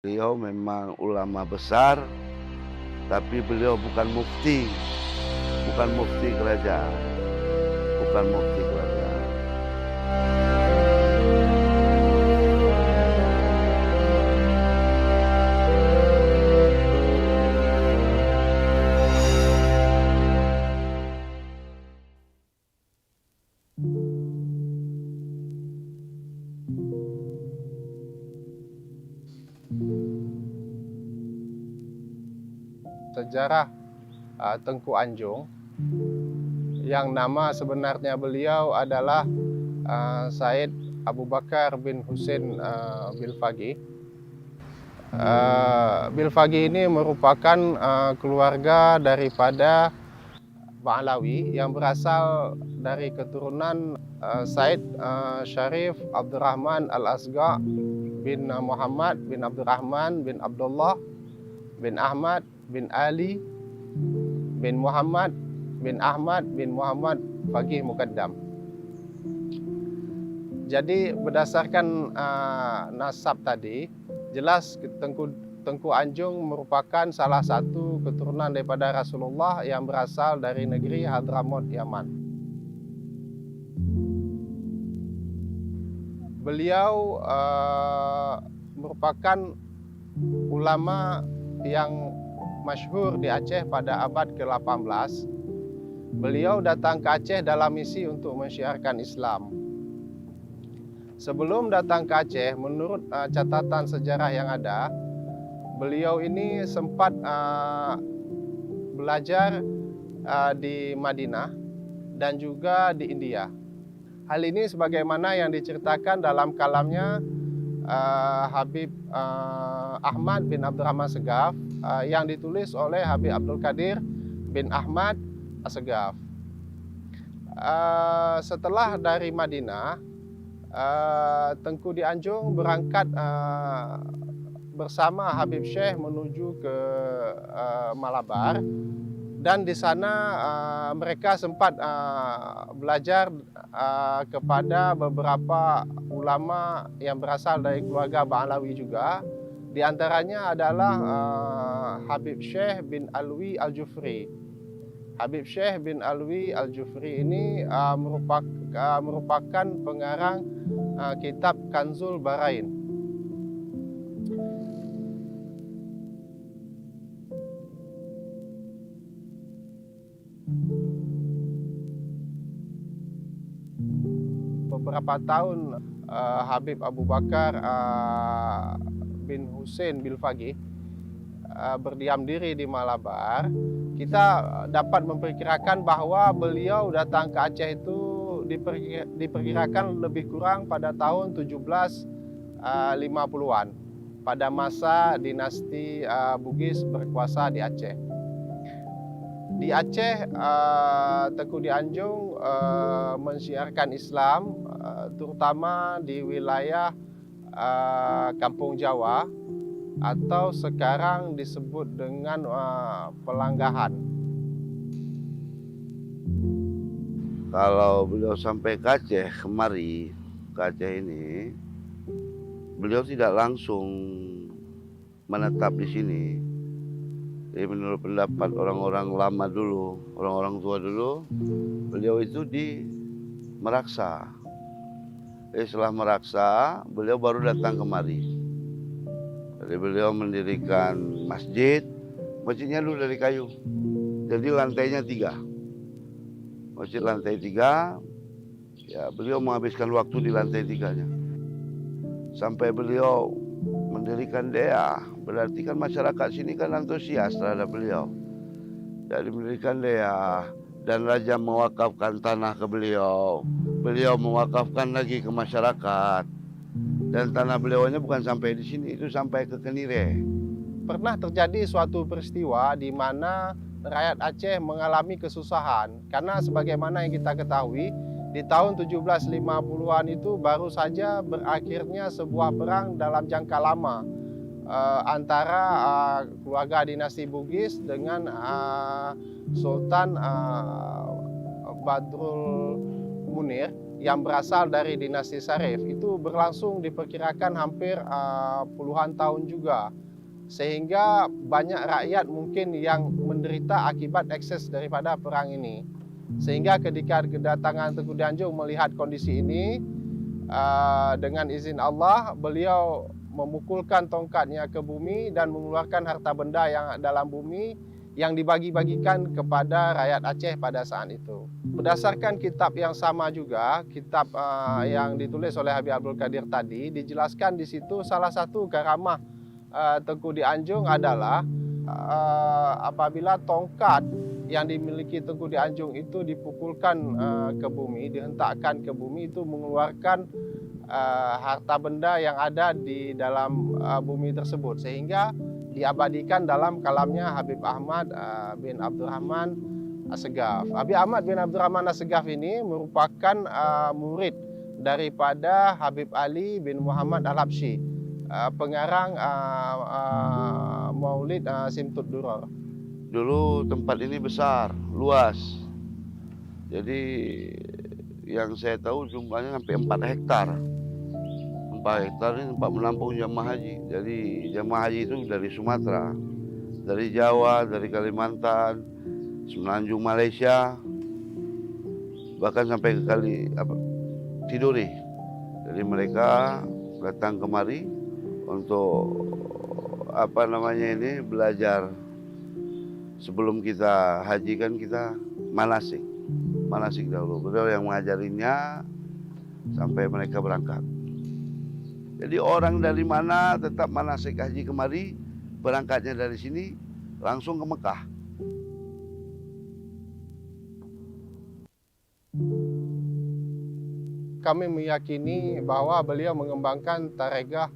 Beliau memang ulama besar, tapi beliau bukan mufti, bukan mufti kerajaan, bukan mufti kerajaan. Sejarah Tengku Anjung yang nama sebenarnya beliau adalah Said Abu Bakar bin Husain Bilfaqih. Bilfaqih ini merupakan keluarga daripada Ba'alawi yang berasal dari keturunan Said Syarif Abdurrahman Al-Asga bin Muhammad bin Abdurrahman bin Abdullah bin Ahmad bin Ali bin Muhammad bin Ahmad bin Muhammad Faqih Muqaddam. Jadi berdasarkan nasab tadi, jelas Tengku Anjung merupakan salah satu keturunan daripada Rasulullah yang berasal dari negeri Hadramaut, Yaman. Beliau merupakan ulama yang masyhur di Aceh pada abad ke-18. Beliau datang ke Aceh dalam misi untuk mensyiarkan Islam. Sebelum datang ke Aceh, menurut catatan sejarah yang ada, beliau ini sempat belajar di Madinah dan juga di India. Hal ini sebagaimana yang diceritakan dalam kalamnya Habib Ahmad bin Abdurrahman Segaf yang ditulis oleh Habib Abdul Qadir bin Ahmad Assegaf. Setelah dari Madinah, Tengku di Anjung berangkat bersama Habib Syekh menuju ke Malabar, dan di sana mereka sempat belajar kepada beberapa ulama yang berasal dari keluarga Ba'alawi juga. Di antaranya adalah Habib Syekh bin Alwi Al-Jufri. Habib Syekh bin Alwi Al-Jufri ini merupakan pengarang kitab Kanzul Barain. Beberapa tahun Habib Abu Bakar bin Husain Bilfaqih berdiam diri di Malabar, kita dapat memperkirakan bahwa beliau datang ke Aceh itu diperkirakan lebih kurang pada tahun 1750-an, pada masa dinasti Bugis berkuasa di Aceh. Di Aceh, Tengku di Anjung mensyiarkan Islam, terutama di wilayah Kampung Jawa atau sekarang disebut dengan Pelanggahan. Kalau beliau sampai ke Aceh kemari, ke Aceh ini, beliau tidak langsung menetap di sini. Jadi menurut pendapat orang-orang lama dulu, orang-orang tua dulu, beliau itu di Meraksa. Jadi setelah Meraksa, beliau baru datang kemari. Jadi beliau mendirikan masjid, masjidnya dulu dari kayu. Jadi lantainya 3. Masjid lantai 3, ya beliau menghabiskan waktu di lantai 3-nya. Sampai beliau mendirikan DEA, berarti kan masyarakat sini kan antusias terhadap beliau. Jadi mendirikan DEA dan raja mewakafkan tanah ke beliau. Beliau mewakafkan lagi ke masyarakat. Dan tanah beliaunya bukan sampai di sini, itu sampai ke Kenire. Pernah terjadi suatu peristiwa di mana rakyat Aceh mengalami kesusahan karena sebagaimana yang kita ketahui, di tahun 1750-an itu baru saja berakhirnya sebuah perang dalam jangka lama antara keluarga dinasti Bugis dengan Sultan Badrul Munir yang berasal dari dinasti Syarif itu berlangsung diperkirakan hampir puluhan tahun juga. Sehingga banyak rakyat mungkin yang menderita akibat ekses daripada perang ini. Sehingga ketika kedatangan Tengku Dianjung melihat kondisi ini, dengan izin Allah, beliau memukulkan tongkatnya ke bumi dan mengeluarkan harta benda yang dalam bumi yang dibagi-bagikan kepada rakyat Aceh pada saat itu. Berdasarkan kitab yang sama juga, kitab yang ditulis oleh Habib Abdul Qadir tadi, dijelaskan di situ salah satu karamah Tengku Dianjung adalah apabila tongkat yang dimiliki Tengku Dianjung itu dipukulkan ke bumi, dihentakkan ke bumi, itu mengeluarkan harta benda yang ada di dalam bumi tersebut, sehingga diabadikan dalam kalamnya Habib Ahmad bin Abdurrahman Assegaf. Habib Ahmad bin Abdurrahman Assegaf ini merupakan murid daripada Habib Ali bin Muhammad Al-Habsyi, pengarang Maulid Simtud Duror. Dulu tempat ini besar, luas. Jadi yang saya tahu jumlahnya sampai 4 hektar. 4 hektar ini tempat menampung jamaah haji. Jadi jamaah haji itu dari Sumatera, dari Jawa, dari Kalimantan, Semenanjung Malaysia, bahkan sampai ke Tidore. Jadi mereka datang kemari untuk belajar. Sebelum kita haji kan kita manasik dahulu. Beliau yang mengajarinya sampai mereka berangkat. Jadi orang dari mana tetap manasik haji kemari, berangkatnya dari sini langsung ke Mekah. Kami meyakini bahwa beliau mengembangkan Taregah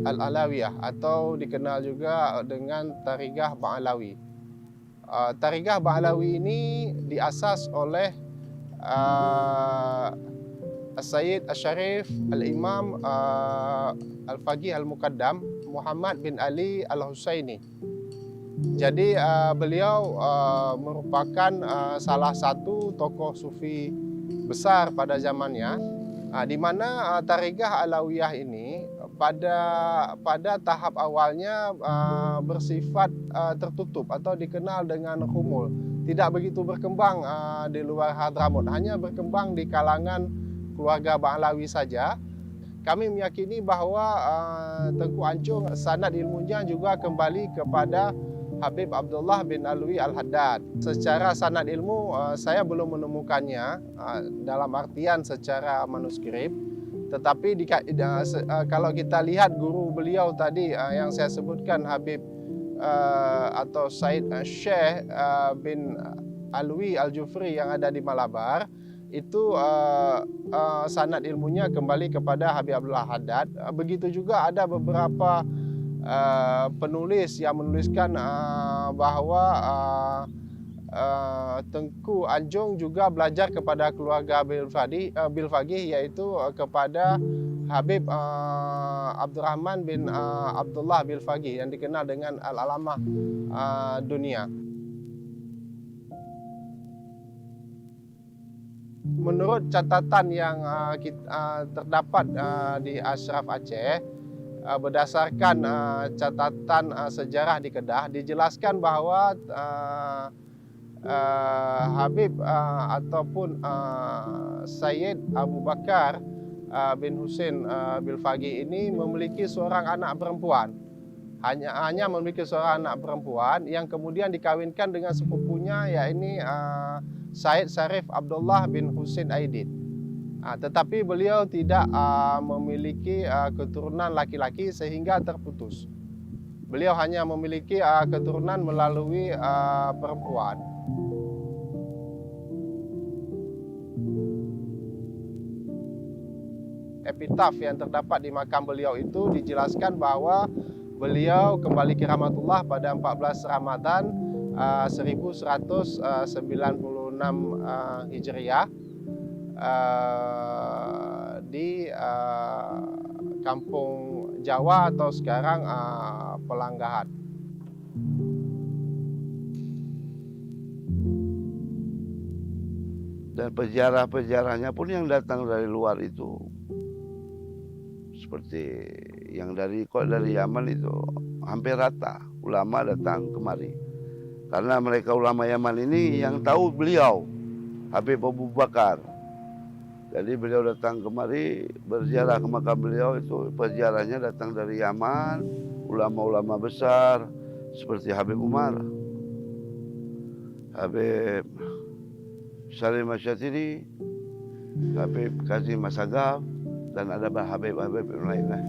Al-Alawiyah atau dikenal juga dengan Taregah Ba'alawi. Taregah Ba'alawi ini diasas oleh As-Sayyid Asy-Syarif Al-Imam Al-Faqih Al-Muqaddam Muhammad bin Ali Al-Husaini. Jadi beliau merupakan salah satu tokoh sufi besar pada zamannya, di mana Taregah Alawiyah ini pada tahap awalnya bersifat tertutup atau dikenal dengan khumul. Tidak begitu berkembang di luar Hadramut, hanya berkembang di kalangan keluarga Ba'alawi saja. Kami meyakini bahwa Tengku Ancung sanad ilmunya juga kembali kepada Habib Abdullah bin Alwi Al-Haddad. Secara sanad ilmu saya belum menemukannya dalam artian secara manuskrip. Tetapi kalau kita lihat guru beliau tadi yang saya sebutkan, Habib atau Said Syekh bin Alwi Al-Jufri yang ada di Malabar, itu sanad ilmunya kembali kepada Habib Abdullah Haddad. Begitu juga ada beberapa penulis yang menuliskan bahwa Tengku Anjung juga belajar kepada keluarga Bilfaqih, yaitu kepada Habib Abdurrahman bin Abdullah Bilfaqih yang dikenal dengan Al-Alamah Dunia. Menurut catatan yang terdapat di Ashraf Aceh, berdasarkan catatan sejarah di Kedah, dijelaskan bahwa Habib ataupun Sayyid Abu Bakar bin Husain Bilfaqih ini memiliki seorang anak perempuan. Hanya memiliki seorang anak perempuan yang kemudian dikawinkan dengan sepupunya, yaitu Said Syarif Abdullah bin Husain Aidid. Tetapi beliau tidak memiliki keturunan laki-laki sehingga terputus. Beliau hanya memiliki keturunan melalui perempuan. Epitaf yang terdapat di makam beliau itu dijelaskan bahwa beliau kembali ke rahmatullah pada 14 Ramadan 1196 Hijriah di kampung Jawa atau sekarang Pelanggahan. Dan peziarah-peziarahnya pun yang datang dari luar itu seperti yang dari Yaman itu hampir rata ulama datang kemari. Karena mereka ulama Yaman ini yang tahu beliau Habib Abu Bakar. Jadi beliau datang kemari berziarah ke makam beliau, itu peziarahnya datang dari Yaman, ulama-ulama besar seperti Habib Umar, Habib Salim Asyatiri, Habib Kazim Masagaf, dan ada Habib-Habib yang lain lah.